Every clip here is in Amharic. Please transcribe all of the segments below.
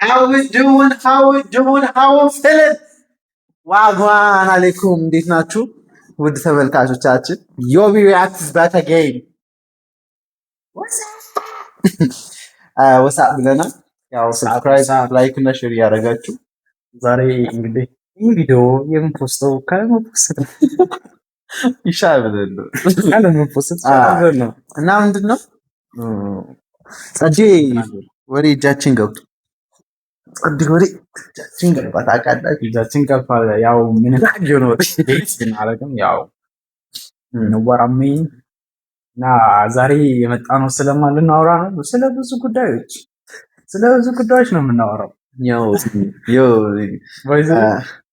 How we doing? How we feeling? ዋጓን አሌይኩም እንዴት ናችሁ? ውድ ተመልካቾቻችን ዮቢ ሪአክትስ ባክ አገይን ወሳብ ብለናል። ያው ሰብስክራይብ፣ ላይክ እና ሼር እያደረጋችሁ ዛሬ እንግዲህ ይህ ቪዲዮ የምንፖስተው ካለመፖስት ይሻላል ብለን ነው ካለመፖስት ነው እና ምንድን ነው ጸዴ ወሬ እጃችን ገብቶ ወሬ እጃችን ገባ ታውቃላችሁ። እጃችን ገባ ያው ምን ታዲዮ ነው ግን አላውቅም ያው ነዋራሚ እና ዛሬ የመጣ ነው ስለማን ልናወራ ነው? ስለ ብዙ ጉዳዮች ነው የምናወራው።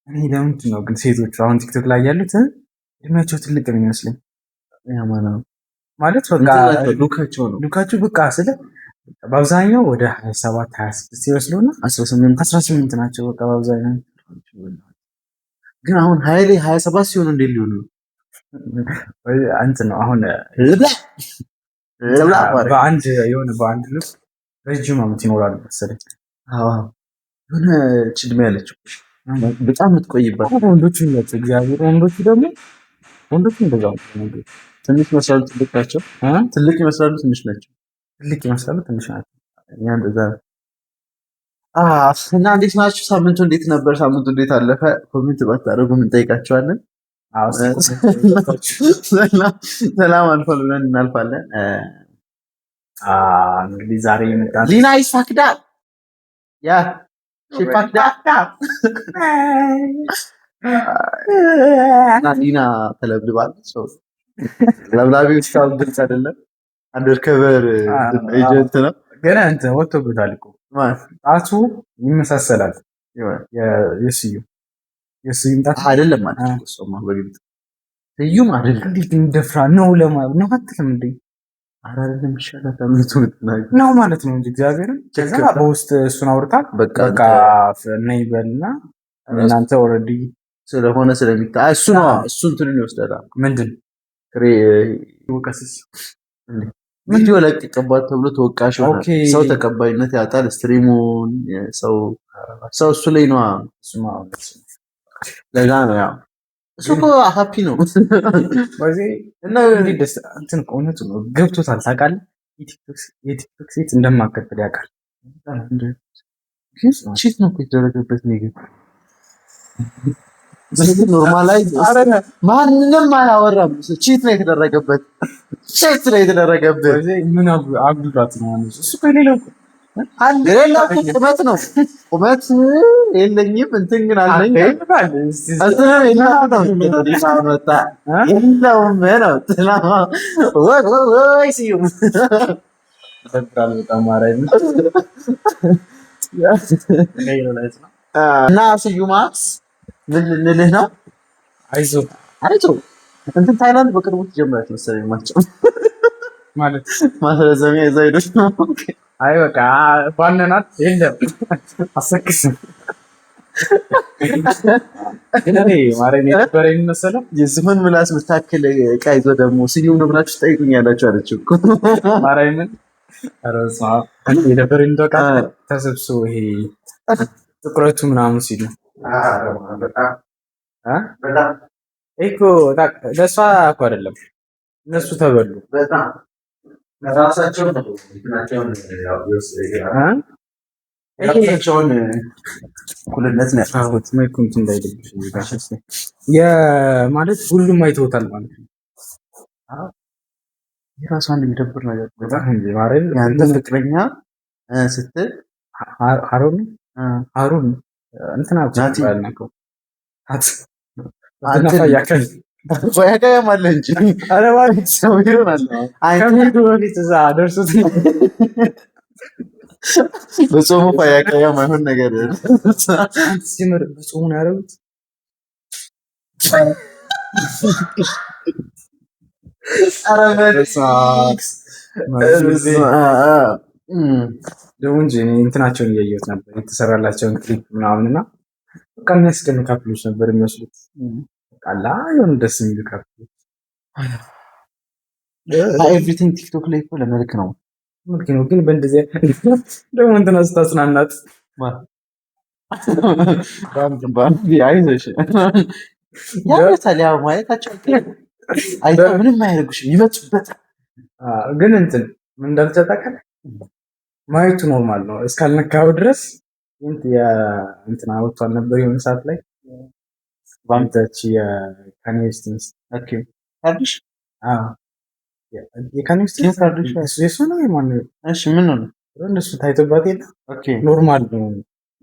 እኔ ለምንድን ነው ግን ሴቶቹ አሁን ቲክቶክ ላይ ያሉት እድሜያቸው ትልቅ ነው የሚመስለኝ ማለት በቃ ሉካቸው በቃ ስለ በአብዛኛው ወደ 27 26 ይመስሉና 18 ናቸው በቃ በአብዛኛው። ግን አሁን ኃይሌ 27 ሲሆን እንዴት ሊሆኑ አንተ ነው አሁን በአንድ ልጅ ረጅም ዓመት ይኖራሉ መሰለኝ። የሆነ ችድሜ ያለችው በጣም የምትቆይበት ወንዶቹ ናቸው። እግዚአብሔር ወንዶቹ እንደዛው ትንሽ ይመስላሉ፣ ትልቅ ናቸው። ትልቅ ይመስላሉ፣ ትንሽ ናቸው። ትልቅ ይመስላሉ፣ ትንሽ ናቸው። እኛ እንደዛ እና እንዴት ናችሁ? ሳምንቱ እንዴት ነበር? ሳምንቱ እንዴት አለፈ? ኮሜንት ባታደርጉ ምን ጠይቃችኋለን? ሰላም አልፏል ብለን እናልፋለን። እንግዲህ ዛሬ ሊና ይፋክዳ ያ ሲፋክዳ ሊና ተለብልባለች። ለብላቢው እስካሁን ግልጽ አይደለም። አንደርከቨር ኤጀንት ነው። ገና አንተ ወጥቶበታል እኮ ጣቱ ይመሳሰላል። የስዩም ጣት አይደለም ማለት ነው። ሶማ በግልጽ ስዩም አይደለም። እንዴት እንደፍራ ነው ለማለት ነው አትልም እንዴ? ኧረ አይደለም ይሻላል ነው ማለት ነው እንጂ እግዚአብሔርን ከዛ በውስጥ እሱን አውርታ በቃ ነይ በልና እናንተ ኦልሬዲ ስለሆነ ስለሚታ እሱ ነው እሱን ትሉን ይወስዳል። ምንድን ወቀስስ ቪዲዮ ለቀቀባት ተብሎ ተወቃሽ ሆነ። ሰው ተቀባይነት ያጣል። ስትሪሙን ሰው እሱ ላይ ነው ለዛ ነው ያው እሱ እኮ ሃፒ ነው እና እንትን እውነቱ ነው ገብቶታል። ታውቃለህ የቲክቶክ ሴት እንደማከተል ያውቃል። ቺት ነው የተደረገበት ነገር ኖርማላይዝ ማንንም አላወራም። ቺት ነው የተደረገበት። ምን አጉልባት ነው እሱ ከሌለው ቁመት ነው ቁመት የለኝም እንትን ግን አለኝ እና ስዩማስ ምን ልንልህ ነው? አይዞህ እንትን ታይላንድ በቅርቡ ትጀምራለች መሰለኝ ማስረዘሚያ ይዛ ሄዶች ነው። አይ በቃ ባነናት የለም አሰክስም ግን እኔ ማረኝ ነበር የሚመስለው የዝመን ምላስ ምታክል ዕቃ ይዞ ደግሞ ስዩም ነው ብላችሁ ትጠይቁኛላችሁ አለችው እኮ ማረኝን አረሳ የነበረኝ እንደውቃ ተሰብስቦ ይሄ ትኩረቱ ምናምን ሲሉ እኮ ለእሷ እኮ አይደለም እነሱ ተበሉ በጣም ራሳቸውን እኩልነት ነው ያሉት። ማይኮንት እንዳይደብሽ ማለት ሁሉም አይተውታል ማለት ነው። የራሱ አንድ የሚደብር ነገር ያንተ ፍቅረኛ ስትል ሀሩን እንትና ያልናቀው ያቀያማለ እንጂ ሰው ይሆናል። ከሚሄዱ በፊት እዛ ደርሱት በጾሙ ያቀያም አይሆን ነገር ሲምር በጾሙ ነው ያደረጉት። ደግሞ እንጂ እንትናቸውን እያየሁት ነበር የተሰራላቸውን ክሊፕ ምናምን እና በቃ የሚያስቀኑ ካፕሎች ነበር የሚመስሉት። ቃላ የሆነ ደስ የሚሉ ካፕሎች ኤቭሪቲንግ ቲክቶክ ላይ እኮ ለመልክ ነው ግን በእንደዚህ ደግሞ እንትና ስታጽናናት አይዞሽ ያመታል። ያው ማየታቸው አይተው ምንም አያደርጉሽም፣ ይመጡበታል። ግን እንትን ምን እንዳልተጠቀም ማየቱ ኖርማል ነው እስካልነካው ድረስ። እንትን አወጥቷል ነበር የሆነ ሰዓት ላይ ባንታች የካኒስቲንስ ካርድሽ የካኒስቲንስ ካርድሽ እሱ ነው የማን ነው? እሺ ምን ነው እንደሱ ታይቶባት የለ ኖርማል ነው።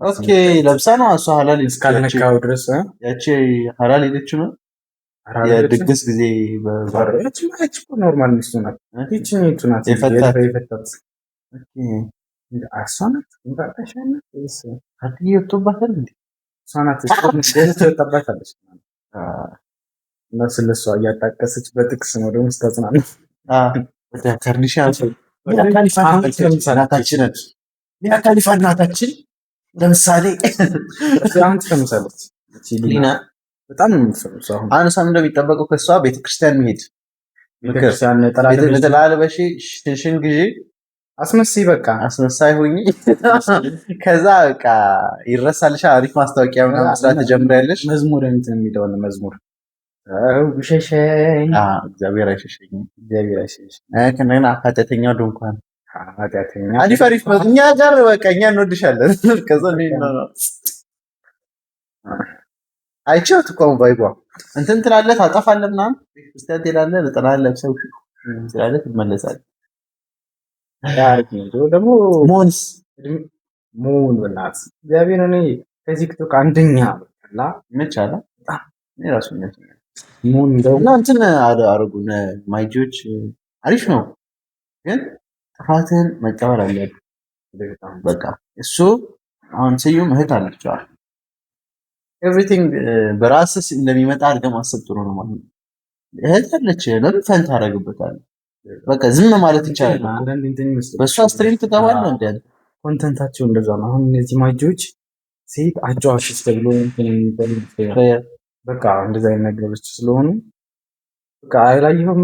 ኦኬ ለብሳ ነው እሷ ሀላል እስካልነካው ድረስ ያቺ ሀላል ሄደች ነው የድግስ ጊዜ በባረች ማች ኖርማል ሚስቱ ናት። ይቺ ናት የፈታት አሷናት እንታጣሻና እሱ አዲ ይወጣባታል እንዴ? እሷናት ትወጣባታለች እና ስለሷ እያጣቀሰች በጥቅስ ነው ደግሞ ስታጽናና ወደ ካርኒሻን ሚያ ካሊፋ እናታችን ለምሳሌ አሁን ትፈምሳለች ሊና በጣም ነው የምትፈምሰው። አሁን ሳም እንደሚጠበቀው ከሷ ቤተክርስቲያን መሄድ ቤተክርስቲያን ተላለበሽ ሽንሽን ግዢ አስመሳይ በቃ አስመሳይ ሆኚ ከዛ በቃ ይረሳልሽ። አሪፍ ማስታወቂያ ነው መስራት ትጀምሪያለሽ። መዝሙር እንትን የሚለውን መዝሙር ሸሸኝ እግዚአብሔር አይሸሸኝ እግዚአብሔር አይሸሸኝ ከነና አፋተተኛው ድንኳን አፋተተኛ አሪፍ አሪፍ እኛ ጋር በቃ እኛ እንወድሻለን። ከዛ ነው አይቼው ትቆም ባይጓ እንትን ትላለህ ታጠፋለህ ምናምን ቤተክርስቲያን ትሄዳለህ ለጠላህ ለብሰው ትላለህ ትመለሳለህ። ደግሞ ሞንስ ሞን በእናት እግዚአብሔር እኔ ከቲክቶክ አንደኛ በቃ መቻላ ራሱ ሞን እና እንትን አረጉን ማይጆች አሪፍ ነው፣ ግን ጥፋትህን መቀበል አለብህ። በቃ እሱ አሁን ስዩም እህት አለችው ኤቭሪቲንግ በራስህ እንደሚመጣ አድርገህ ማሰብ ጥሩ ነው ማለት ነው። እህት አለች ለምን ፈን ታደርግበታለህ? በቃ ዝም ማለት ይቻላል። አንዳንድ እንትን ይመስላል በእሷ ስትሪም ትገባለህ እንዴ? ኮንተንታቸው እንደዛ ነው። አሁን እነዚህ ማጆች ሴት አጫዋቾች ተብሎ በቃ እንደዛ አይነት ነገሮች ስለሆኑ በቃ አይላየሁም።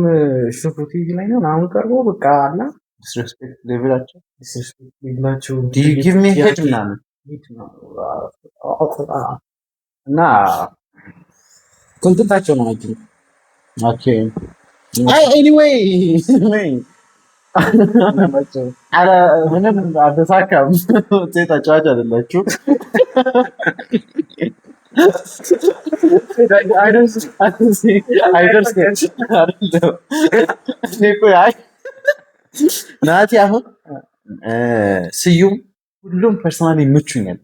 ሹፉ ቲቪ ላይ ነው አሁን ቀርቦ በቃ አላ ዲስሪስፔክት ሌቭላቸው ዱ ዩ ጊቭ ሚ ሄድ ምናምን እና ኮንተንታቸው ነው አጂ ኦኬ አይ ኤኒዌይ አረ ምንም አልተሳካም። ሴት አጫዋች አይደላችሁ። ናቲ አሁን ስዩም ሁሉም ፐርሰናሊ ይመቹኛል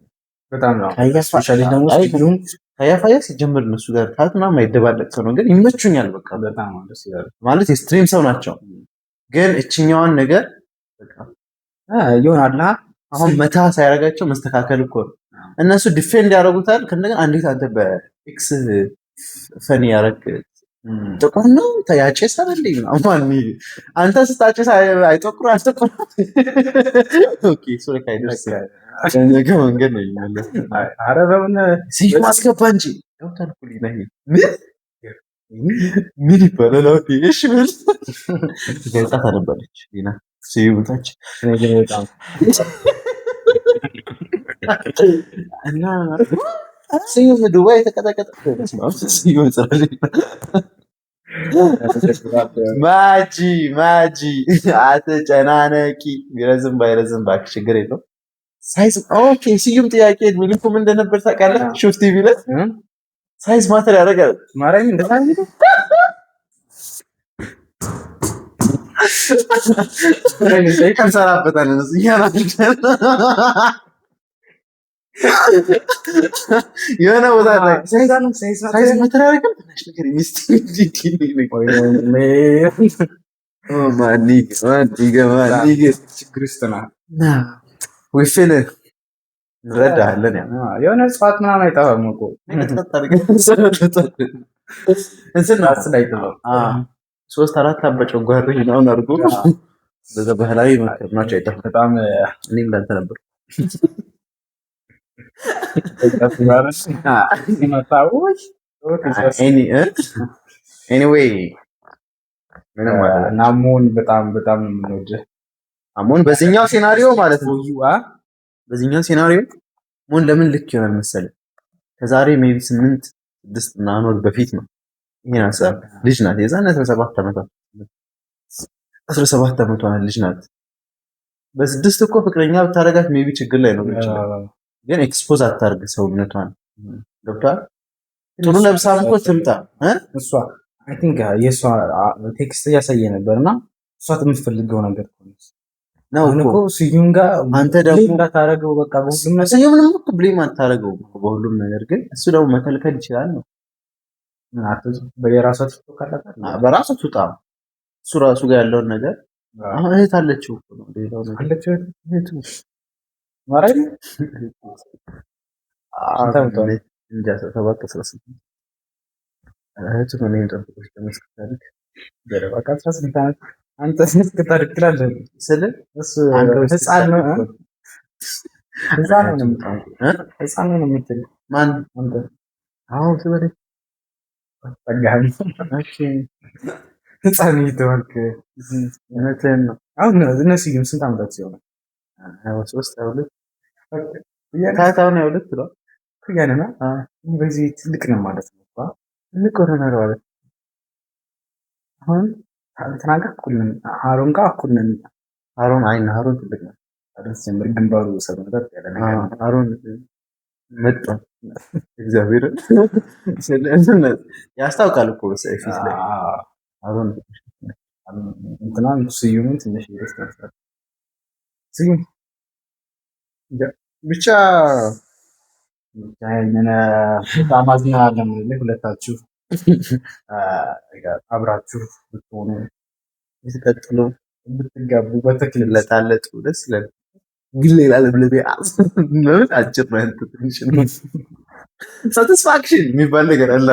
በጣም ነው። ስፔሻሊ ደግሞ ስዩም ከያፋያ ሲጀምር እነሱ ጋር ካት ምናምን አይደባለቅ ሰው ነው፣ ግን ይመቹኛል። በቃ በጣም ደስ ይላል ማለት የስትሪም ሰው ናቸው። ግን እችኛዋን ነገር በቃ ይሆናል አሁን መታ ሳያረጋቸው መስተካከል እኮ ነው። እነሱ ዲፌንድ ያደርጉታል። ከእንደገና አንዴት አንተ በኤክስ ፈኒ ያረግ ጥቁር ነው ያጨሳል እንዴ ማን አንተ ስታጨስ አይጠቁር አልጠቁር ኦኬ ሶሪ ካይደርስ ነገ መንገድ ነው ይመለስ። አረ በምን ሲዩ ማስገባ እንጂ ያውታል ኩሊ ነኝ ምን ይባላል? እሺ ምን ገጻ ታነበረች ሊና ሲዩ ታች ነገ በጣም እና ሲዩ ዱባይ ተቀጠቀጠ ሲዩ ጽራለች ማጂ አትጨናነቂ። ቢረዝም ባይረዝም እባክህ ችግር የለውም። ሳይዝ ኦኬ። ስዩም ጥያቄ ሚልኩም እንደነበር ታውቃለህ? ሹፍ ቲቪ ላይ ሳይዝ ማተር ያደርጋል። ማርያም እንደዛ ነው። እንሰራበታለን የሆነ ቦታ ላይ ሳይዝ ማተር ያደርጋል። ችግር ውስጥ ነው። ዊፍል እንረዳለን። የሆነ እጽዋት ምናምን አይጠፋም እኮ ሶስት አራት አበጨጓሪ ምናምን አድርጎ በዛ ባህላዊ መከር ናቸው አይጠፋም። በጣም እኔም ላንተ ነበር ኤኒዌይ ናሞን በጣም በጣም የምንወድህ አሞን በዚህኛው ሴናሪዮ ማለት ነው። በዚህኛው ሴናሪዮ ሞን ለምን ልክ ይሆናል መሰለህ? ከዛሬ ሜቢ 8-6 ምናምን ወር በፊት ነው ይሄን ሀሳብ። ልጅ ናት የዛን 17 ዓመቷ 17 ዓመቷ ልጅ ናት። በስድስት እኮ ፍቅረኛ ብታረጋት ሜቢ ችግር ላይ ነው ይችላል፣ ግን ኤክስፖዝ አታርግ ሰውነቷን። ገብቷል? ጥሩ ለብሳም እኮ ትምጣ እሷ አይ ቲንክ የእሷ ቴክስት እያሳየ ነበርና እሷ የምትፈልገው ነገር ነው እኮ ስዩም ጋር አንተ ደግሞ እንዳታረገው በቃ በሁሉም ነገር ስዩምንም እኮ ብሌም አታረገው በሁሉም ነገር፣ ግን እሱ ደግሞ መከልከል ይችላል ነው። በየራሷ ቲክቶክ አላት በራሷ ትውጣ። እሱ ራሱ ጋር ያለውን ነገር አሁን እህት አለችው እኮ ነው ሌላው ነገር አለችው እህቱ ማራይ እንጃ 7-18 እህቱ ነው እኔን ጠብቆች ለመስከታለች በቃ 18 ዓመት አንተ እስክታድግ ትላለህ ስለ እሱ ህፃን ነው ህፃን ነው የምትል ማን አንተ አሁን ስለዚህ ጠጋኝ ህፃን እየተባልክ እውነትህን ነው። አሁን እነሱ ግን ስንት ዓመታቸው ይሆናል? 23 ታታውን 22 ነው ያለና በዚህ ትልቅ ነው ማለት ነው። ትልቅ ሆነናል ማለት አሁን ተናገር እኩል ነን። አሮን ጋር እኩል ነን። አሮን ትልቅ ነው። አሮን ሲጀምር ግንባሩ ሰብነታት ያለ ነገር አሮን መጣ እግዚአብሔር ያስታውቃል እኮ በሰፊት ላይ አሮን እንትና ስዩምን ትንሽ ይደስታል። ስዩም ብቻ ያንን በጣም አዝናለሁ ሁለታችሁ አብራችሁ ብትሆኑ ብትቀጥሉ ብትጋቡ በተክልለታለጡ ደስ ይላል። ግን ሌላ ለብለቤ ምን አጭር ነው ያንተ ትንሽ ነው። ሳቲስፋክሽን የሚባል ነገር አለ።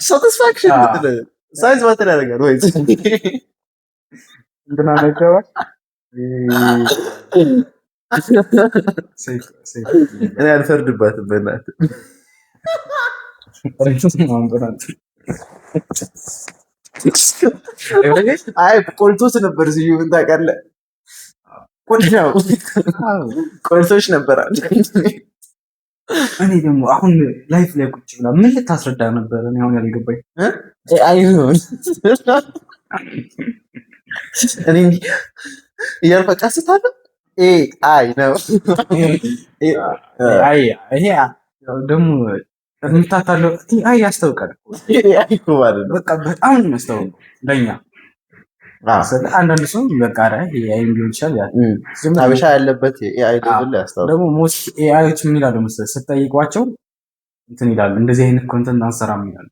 ሳቲስፋክሽን ሳይዝ ማተር ያደርጋል ወይ እንትና ነገር እኔ አልፈርድባትም በእናትህ አይ ቆልቶት ነበር ስዩምን ታውቃለህ? ቆልቶች ነበር አለ። እኔ ደግሞ አሁን ላይፍ ላይ ቁጭ ብላ ምን ልታስረዳ ነበር? እኔ አሁን ያልገባኝ አይ ነው እኔ እያልፈቃ ስታለሁ አይ ነው ይሄ ደግሞ የምታታለው አይ ያስታውቃል። በቃ በጣም ነው የሚያስታውቀው ለእኛ። አንዳንድ ሰው በቃ ኤአይ ሊሆን ይችላል ሀበሻ ያለበት ኤአይ ሌቭል ያስታውቃል። ደግሞ ሞስት ኤአይዎች ምን ይላሉ መሰለህ ስትጠይቋቸው እንትን ይላሉ እንደዚህ አይነት ኮንተንት አንሰራም ይላሉ።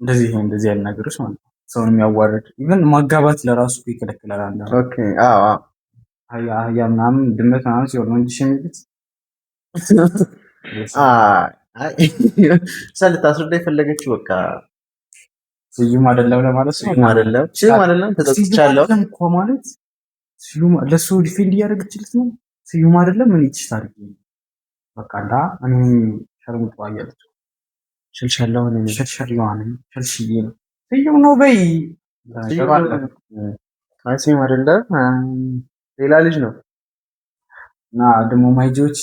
እንደዚህ አይነት ነገሮች ማለት ነው ሰውን የሚያዋርድ ኢቨን ማጋባት ለራሱ ይከለክላል። አህያ ምናምን ድመት ምናምን ሲሆን ነው እንጂ የሚሉት ልታስረዳ የፈለገችው በቃ ስዩም አይደለም ለማለት ነው። ስዩም አይደለም ተጠቅቻለሁ እኮ ማለት ስዩም ለሱ ዲፌንድ እያደረገችለት ነው። ስዩም አይደለም ምን ይችላል ታሪክ በቃ እንዳ እኔ ሸርሙጥ አያለች ሽልሻለሁ ሸልሽዬ ነው ስዩም ነው በይ ስዩም አይደለም ሌላ ልጅ ነው። እና ደግሞ ማይጆች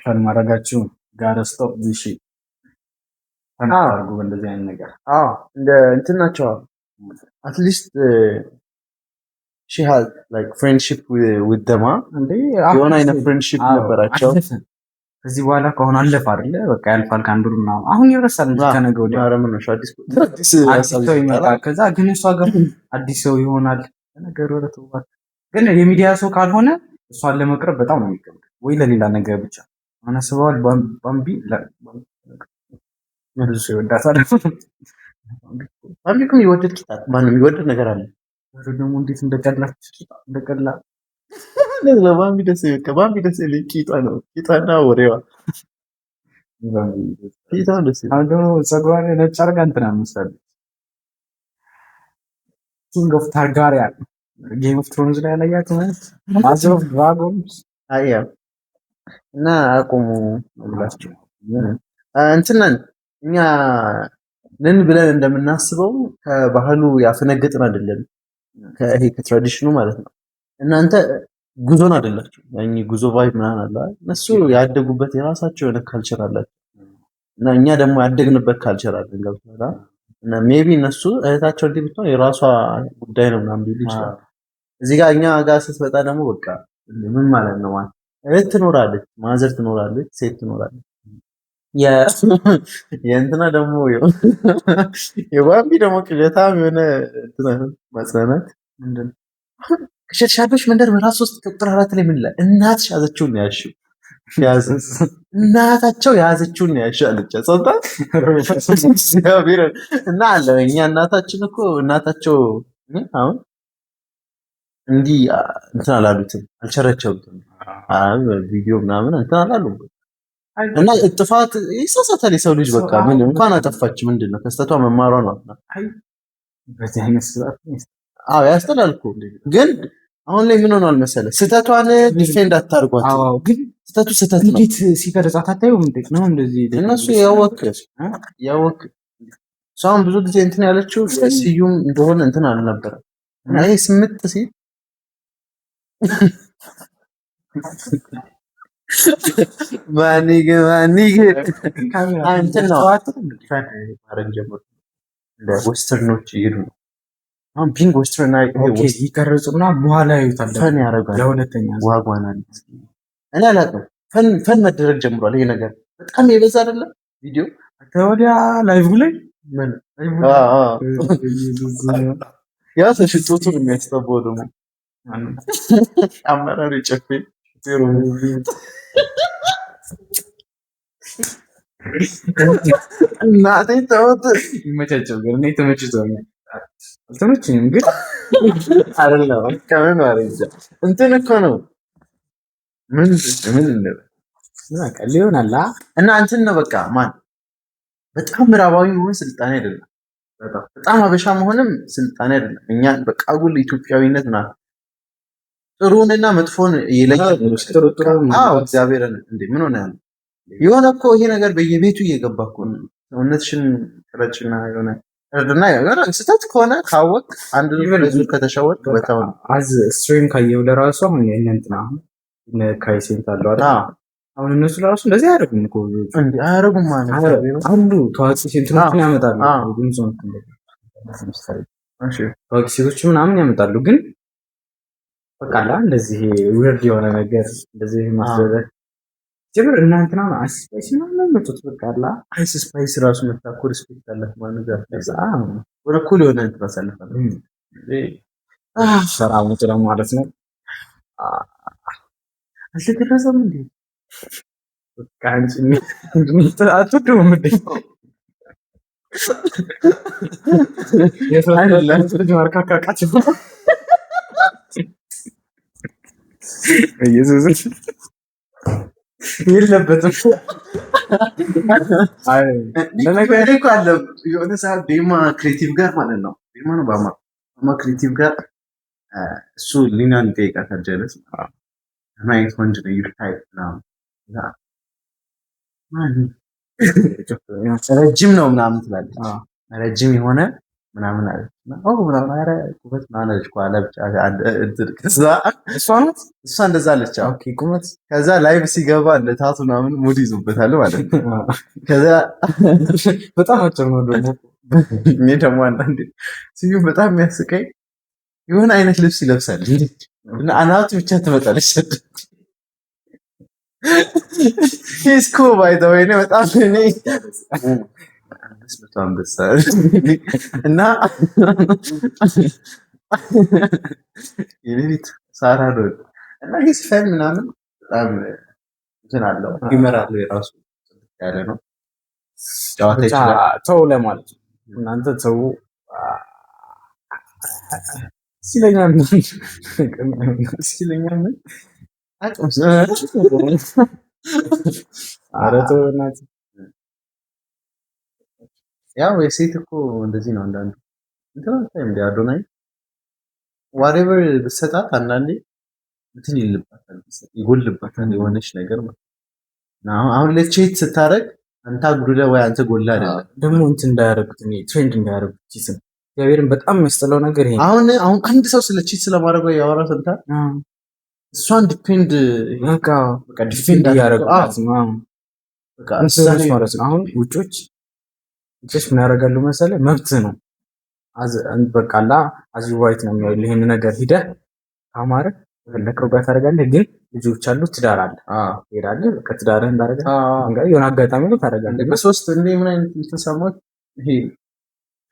ፈን ማድረጋችሁ ጋር ስቶፕ ዚሽ ታርጉ እንደዚህ አይነት ነገር እንደ እንትን ናቸው። አትሊስት ሺ ሃዝ ላይክ ፍሬንድሺፕ ዊዝ ደማ እንዴ የሆነ አይነት ፍሬንድሺፕ ነበራቸው። ከዚህ በኋላ ከሆነ አለፈ አይደለ በቃ ያልፋል። ከአንዱ ምናምን አሁን ይረሳል እንጂ ከነገ ወዲያ አረምን ነው አዲስ ሰው ይመጣል። ከዛ ግን እሷ ጋር አዲስ ሰው ይሆናል። ነገር ወደ ተውባት ግን የሚዲያ ሰው ካልሆነ እሷን ለመቅረብ በጣም ነው የሚከብደው። ወይ ለሌላ ነገር ብቻ አናስበዋል። ባምቢ ብዙ ሰው ይወዳታል። ባምቢ እኮ የሚወደድ ቂጣ ማንም የሚወደድ ነገር አለ። ደግሞ እንዴት እንደቀላ ለባምቢ ደስ ይለኝ ቂጣ ነው ቂጣና ወሬዋ ቂጣ ደስ ይለኝ። አሁን ደግሞ ፀጉሯን ነጭ አድርጋ እንትና መሰለኝ ኪንግ ኦፍ ታርጋሪያን ጌም ኦፍ ትሮንስ ላይ ያላያት ማለት ማዘር ኦፍ ድራጎንስ አያ እና አቁሙ ብላችሁ እንትናን እኛ ምን ብለን እንደምናስበው ከባህሉ ያፈነገጥን አይደለም። ከትራዲሽኑ ማለት ነው። እናንተ ጉዞን አይደላችሁ ያኝ ጉዞ ቫይብ ምናምን አለ እነሱ ያደጉበት የራሳቸው የሆነ ካልቸር አላቸው እና እኛ ደግሞ ያደግንበት ካልቸር አለ ገብቶናል እና ሜቢ እነሱ እህታቸው እንዲህ ብትሆን የራሷ ጉዳይ ነው ምናምን ቢሉ ይችላል እዚህ ጋር እኛ ጋር ስትመጣ ደግሞ በቃ ምን ማለት ነው ማለት እህት ትኖራለች ማዘር ትኖራለች ሴት ትኖራለች የእንትና ደግሞ የባቢ ደግሞ ቅዠታም የሆነ እንትና ማጽናናት ምንድን ነው ከሸሻዶች መንደር ምዕራፍ 3 ቁጥር 4 ላይ ምን ይላል እናትሽ ያዘችውን ያልሽው እናታቸው ያዘችውን ያልሽው አለች ጸንታ እና አለ እኛ እናታችን እኮ እናታቸው አሁን እንዲህ እንትን አላሉትም አልቸረቸውትም ቪዲዮ ምናምን እንትን አላሉም እና ጥፋት ይሳሳታል የሰው ልጅ በቃ ምን እንኳን አጠፋች ምንድነው ከስተቷ መማሯ ነው በዚህ አይነት ስርዓት ያስተላልኩ ግን አሁን ላይ ምን ሆኗል መሰለ ስተቷን ዲፌንድ አታርጓት ግን ስተቱ ስተት ነው እንዴት ሲቀርጻት አታዩም እንዴ ነው እንደዚህ እነሱ ያወቅ ሰውን ብዙ ጊዜ እንትን ያለችው ስዩም እንደሆነ እንትን አልነበረ እና ይሄ ስምጥ ሲል ማኒግ እንትን ነው ማድረግ ጀመሩ እንደ ዌስተርኖች ይሄዱ ነው አሁን ቢንግ ዌስተርን ይቀርጹና በኋላ ያዩታል ፈን ያደርጋል ለሁለተኛ ዋጓና እኔ አላውቅም ፈን መደረግ ጀምሯል ይሄ ነገር በጣም የበዛ አይደለም ቪዲዮ ወዲያ ላይቭ ላይ ምን ያ ተሽጦቱ የሚያስጠባው ደግሞ አመራር ጨፌ እናቴ ተወት ይመቻቸው ግን እኔ ተመችቶኛል አልተመቸኝም ግን አይደለም ከምን ማለት እንትን እኮ ነው ምን ሊሆናላ እና እንትን ነው በቃ ማን በጣም ምዕራባዊ መሆን ስልጣኔ አይደለም በጣም አበሻ መሆንም ስልጣኔ አይደለም እኛ በቃ አጉል ኢትዮጵያዊነት ና ጥሩንና መጥፎን ይለያል እግዚአብሔርን እንዴ ምን ሆነ ያለ የሆነ እኮ ይሄ ነገር በየቤቱ እየገባ እኮ ነው ሰውነትሽን ቅረጭና የሆነ እርድና የሆነ ስህተት ከሆነ ካወቅ አንድ ዙር ከተሸወቅ በታው ነው አዝ ስትሪም ካየው ለራሱ አሁን እንትና ካይሴንት አለው አይደል አሁን እነሱ ለራሱ እንደዚህ አያደርጉም እኮ እንዴ አያደርጉም ማለት አንዱ ታዋቂ ሴንትሮችን ያመጣሉ ድምፁን ታዋቂ ሴቶች ምናምን ያመጣሉ ግን በቃላ እንደዚህ ዊርድ የሆነ ነገር እንደዚህ ማስደረግ ጀምር እናንተና አስስፓይስ ምናምን መጥቶ በቃላ ስፓይስ ራሱ መታኮ ሪስፔክት አለ ማለት ነው ወደ ኩል የሆነ እንትን አሳልፋለ ሰራው ነው ማለት ነው አልተደረሰም እንዴ በቃ አንቺ አትወደውም እንዴ የሰላም ልጅ ማርካካቃች ኢየሱስ የለበትም አይ ለነገር እኮ አለ የሆነ ሰዓት ቤማ ክሬቲቭ ጋር ማለት ነው ቤማ ነው ባማ ክሬቲቭ ጋር እሱ ሊናን ይጠይቃታል ጀለስ ማይት ወንድ ነው ይታይ ነው ረጅም ነው ምናምን ትላለች ረጅም የሆነ ምናምን አለች ምናምን ኧረ ቁመት ምናምን አለች ኋላ ብቻ እሷ እንደዛ አለች ቁመት ከዛ ላይቭ ሲገባ እንደ ታቱ ምናምን ሙድ ይዞበታል ማለት ነው ከዛ በጣም አጭር ነው ደግሞ እኔ ደግሞ አንዳንዴ ስዩም በጣም የሚያስቀኝ የሆነ አይነት ልብስ ይለብሳል እና አናቱ ብቻ ትመጣለች ሂስኮ ባይ ዘ ወይ በጣም እኔ አንበሳ እና የሌሊት ሳራ ነው እና ሂስፈን ምናምን በጣም እንትን አለው ይመራል የራሱ ያለ ነው ጨዋታ ይችላል ተው ለማለት እናንተ ተው ሲለኛል አረቶ እናት ያው የሴት እኮ እንደዚህ ነው አንዳንዱ እንትን ታይም ዲያዶናይ whatever በሰጣት አንዳንዴ እንትን ይልባታል ይጎልባታል የሆነች ነገር ማለት ነው አሁን ለቼት ስታረግ አንተ ጉድለ ወይ አንተ ጎላ አይደለም ደግሞ እንትን እንዳያረጉት እኔ ትሬንድ እንዳያረጉት ቺስን እግዚአብሔርን በጣም የሚያስጠላው ነገር ይሄ አሁን አንድ ሰው ስለ ቺት ስለማድረግ ያወራ ሰምታ እሷን ዲፔንድ በቃ ዲፌንድ እያደረጉላት በቃ ማለት ነው። አሁን ውጮች ምን ያደርጋሉ መሰለህ? መብት ነው በቃላ አዚ ዋይት ነው የሚያዩልህ። ይሄን ነገር ሂደህ ካማረ ፈለከው ጋር ታደርጋለህ። ግን ልጆች አሉ፣ ትዳር አለ፣ ትሄዳለህ። ከትዳርህ እንዳደረገ የሆነ አጋጣሚ ነው ታደርጋለህ። በሶስት እንደ ምን አይነት ተሰማት? ይሄ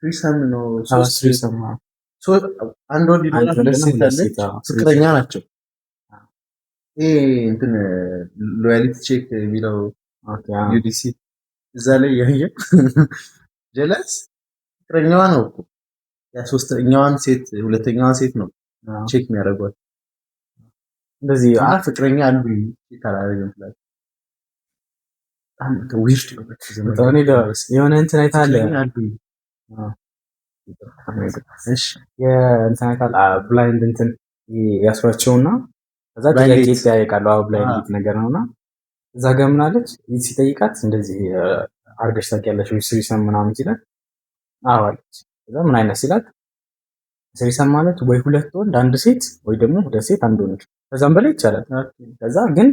ፍሪሰም ነው። ሶስት ፍሪሰም አንድ ወንድ ይኖራል፣ ፍቅረኛ ናቸው። ይሄ እንትን ሎያሊቲ ቼክ የሚለው ዩዲሲ እዛ ላይ ያየ ጀለስ ፍቅረኛዋ ነው እኮ ያ ሶስተኛዋን ሴት ሁለተኛዋን ሴት ነው ቼክ የሚያደርጓት። እንደዚህ ፍቅረኛ አሉ ይታላልኝ ማለት አንተ ዊርድ ነው የሆነ እንትን አይታለ እሺ የእንትን አይታለ ብላይንድ እንትን ያስሯቸውና ከዛ ጥያቄ ይጠያየቃሉ። ብላይንድ ነገር ነውና እዛ ጋር ምን አለች ሲጠይቃት እንደዚህ አርገሽ ታውቂያለሽ ወይ ስሪሰም ምናምን ሲላት አዎ አለች። ከዛ ምን አይነት ሲላት ስሪሰም ማለት ወይ ሁለት ወንድ አንድ ሴት ወይ ደግሞ ሁለት ሴት አንድ ወንድ ከዛም በላይ ይቻላል። ከዛ ግን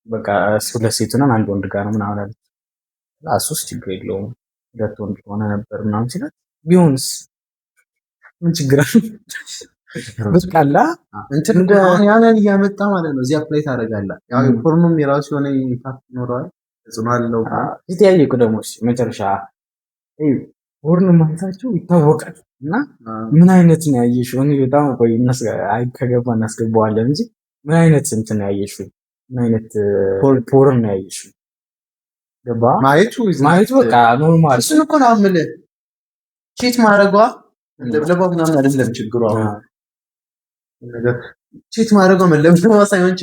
በቃ ሁለት ሴት እና አንድ ወንድ ጋር ነው ምናምን አለች። እሱስ ችግር የለውም ሁለት ወንድ ሆነ ነበር ምናምን ሲላት ቢሆንስ ምን ችግር አለ? በቃላ እንትን ያንን እያመጣ ማለት ነው። እዚያ ፕሌይ ታደርጋለህ። ያው ፖርኖም የራሱ የሆነ ኢምፓክት ይኖረዋል፣ ተጽዕኖ አለው። ሲጠያየቁ ደግሞ መጨረሻ ፖርኖ ማለታቸው ይታወቃል። እና ምን አይነት ነው ያየሽው? እኔ በጣም ቆይ ከገባ እናስገባዋለን እንጂ ምን አይነት እንትን ነው ያየሽው? ምን አይነት ፖርን ነው ያየሽው? ገባ ማየቱ በቃ ኖርማል። እሱን እኮ ነው የምልህ። ቺት ማድረጓ ለብለባ ምናምን አይደለም ችግሩ። አሁን ነገር ቺት ማድረጓ ለብለባ ሳይሆን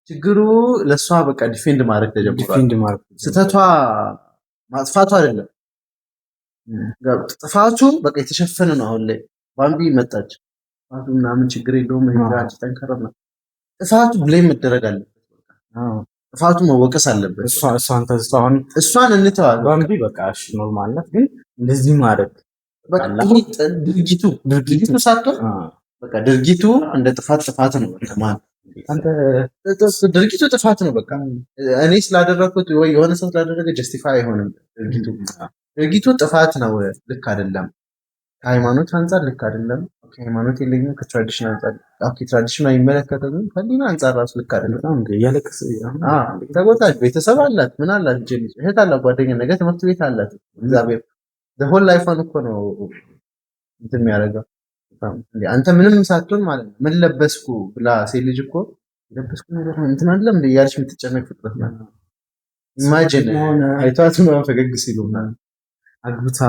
ችግሩ ለሷ በቃ ዲፌንድ ማድረግ ተጀምሯል። ስተቷ ማጥፋቱ አይደለም ጥፋቱ በቃ የተሸፈነ ነው። አሁን ላይ ባምቢ መጣች ጥፋቱ ምናምን ችግር የለውም። ህጋች ጠንከረና ጥፋቱ ብሌም መደረግ አለበት። ጥፋቱ መወቀስ አለበት። እሷን እንተዋለን። ባምቢ በቃ እሺ ኖርማል ናት። ግን እንደዚህ ማድረግ በቃ ድርጊቱ ሳትሆን በቃ ድርጊቱ እንደ ጥፋት ነው። ማለት ድርጊቱ ጥፋት ነው። በቃ እኔ ስላደረኩት ወይ የሆነ ሰው ስላደረገ ጀስቲፋይ አይሆንም። ድርጊቱ ጥፋት ነው፣ ልክ አይደለም። ከሃይማኖት አንፃር ልክ አይደለም። ሃይማኖት የለኝም። ከትራዲሽን አንፃር ትራዲሽን አይመለከተም። ከሊና አንፃር ራሱ ልክ አይደለም። ተጎታች ቤተሰብ አላት፣ ምን አላት፣ እህት አላት፣ ጓደኛ ነገ ትምህርት ቤት አላት። እግዚአብሔር ዘሆል ላይፏን እኮ ነው እንትን የሚያደርገው። አንተ ምንም ሳትሆን ማለት ነው ምን ለበስኩ ብላ ሴት ልጅ እኮ ለበስኩ ነገር እንትን አይደለም እንደ ያልሽ የምትጨነቅ ፍጥረት ናት። ኢማጂን አይቷት ነው ፈገግ ሲሉ አግብታ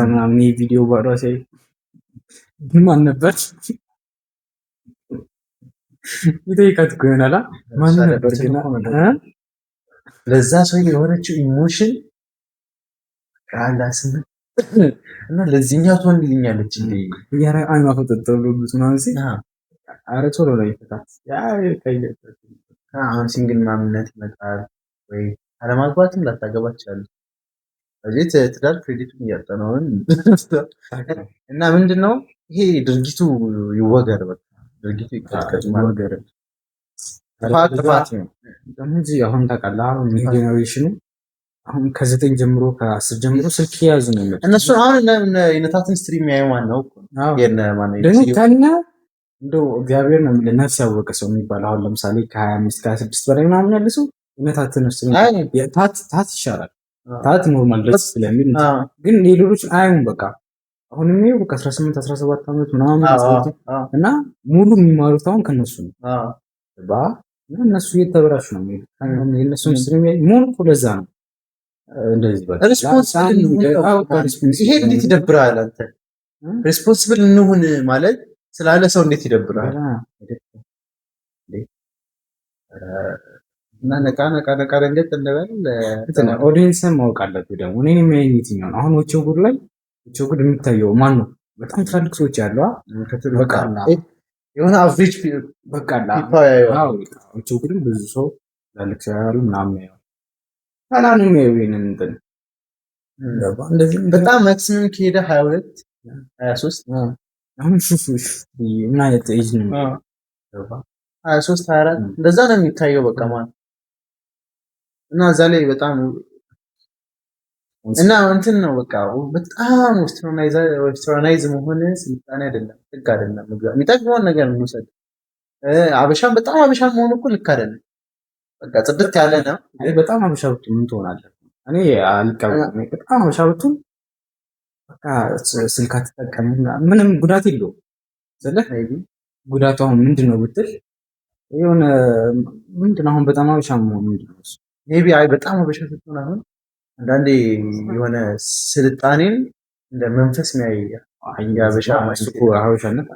ምናምን ቪዲዮ ባራሴ ማን ነበር ይጠይቃት እኮ ይሆናል። ማን ነበር ግን ለዛ ሰው የሆነችው ኢሞሽን ካላስነ እና ለዚህኛው ትወንድልኛለች እንዴ ያራ አይማ ፈጥተው ብዙ ነው እንጂ አረ ቶሎ ነው ይፈታል። ያ ከይለጥ አሁን ሲንግል ማምነት ይመጣል ወይ አለማግባትም ላታገባ ትችላለች። እዚህ ትዳር ክሬዲቱን እያጠናውን እና ምንድነው ይሄ ድርጊቱ ይወገር። በቃ ድርጊቱ ይወገር። ጥፋት ነው እንጂ አሁን ታውቃለህ አሁን ጄኔሬሽኑ አሁን ከ9 ጀምሮ ከ10 ጀምሮ ስልክ ያዙ ነው እነሱ። አሁን የነታትን ስትሪም ያዩ ማን ነው የነ ማን ነው ደግሞ ታና እንደው እግዚአብሔር ነው ለነፍስ ያወቀ ሰው የሚባል አሁን ለምሳሌ ከ25 ከ26 በላይ ምናምን ያለ ሰው የነታትን ስትሪም ታት ይሻላል። ታት ኖርማል ደስ ስለሚል ግን ሌሎች አይሁን በቃ አሁን ነው በቃ 18 17 ዓመት ምናምን እና ሙሉ የሚማሩት አሁን ከነሱ ነው እነሱ እየተበራሹ ነው የሚሄዱት። የነሱን ስትሪም ሙሉ ለዛ ነው እንደዚህ በቃ ይሄ እንዴት ይደብራል? አንተ ሪስፖንሲብል እንሁን ማለት ስላለ ሰው እንዴት ይደብራል? እና ነቃ ደንገጥ እንደበል ኦዲየንስን ማወቅ አለብህ። ደግሞ እኔ የሚያየኝ የትኛው ነው? አሁን ወቸው ጉድ ላይ ወቸው ጉድ የሚታየው ማን ነው? በጣም ትላልቅ ሰዎች ያለው በቃ የሆነ አቨሬጅ በቃ ወቸው ጉድ ብዙ ሰው ትላልቅ ሰው ያሉ ምናምን ያው አላንም ይሄንን እንትን እንደዚህ በጣም ማክሲመም ከሄደ 22 23 አሁን ሹፍ ምን አይነት ኤጅ ነው? 23 24 እንደዛ ነው የሚታየው በቃ ማለት እና እዛ ላይ በጣም እና እንትን ነው በቃ በጣም ዌስተርናይዝ መሆን ስልጣኔ አይደለም፣ ልክ አይደለም። የሚጠቅመውን ነገር እንውሰድ። አበሻም በጣም አበሻም መሆን እኮ ልክ አይደለም። በቃ ጽድት ያለ ነው። በጣም አበሻ ብትሆን ምን ትሆናለህ? እኔ አልቀበልም። በጣም አበሻ ብትሆን በቃ ስልክ አትጠቀምም፣ ምንም ጉዳት የለውም። ስለህ ጉዳቱ አሁን ምንድን ነው ብትል የሆነ ምንድን ነው አሁን በጣም አበሻ መሆን ምንድን ነው እሱ? ሜይ ቢ አይ በጣም አበሻ ስትሆን አሁን አንዳንዴ የሆነ ስልጣኔን እንደ መንፈስ የሚያይ የአበሻ ሀበሻነት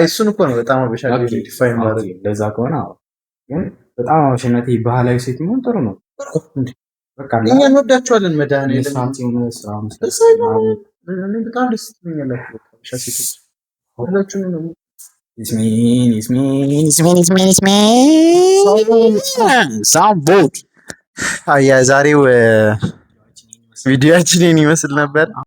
እሱን እኮ ነው በጣም አበሻ ዲፋይን ማድረግ። ለዛ ከሆነ ግን በጣም አበሻነት ባህላዊ ሴት መሆን ጥሩ ነው። እኛ እንወዳቸዋለን። መድኃኒዓለም በጣም ደስ ትለኛላችሁ አበሻ ሴቶች ሁላችሁም ነው። የዛሬው ቪዲዮአችንን ይመስል ነበር።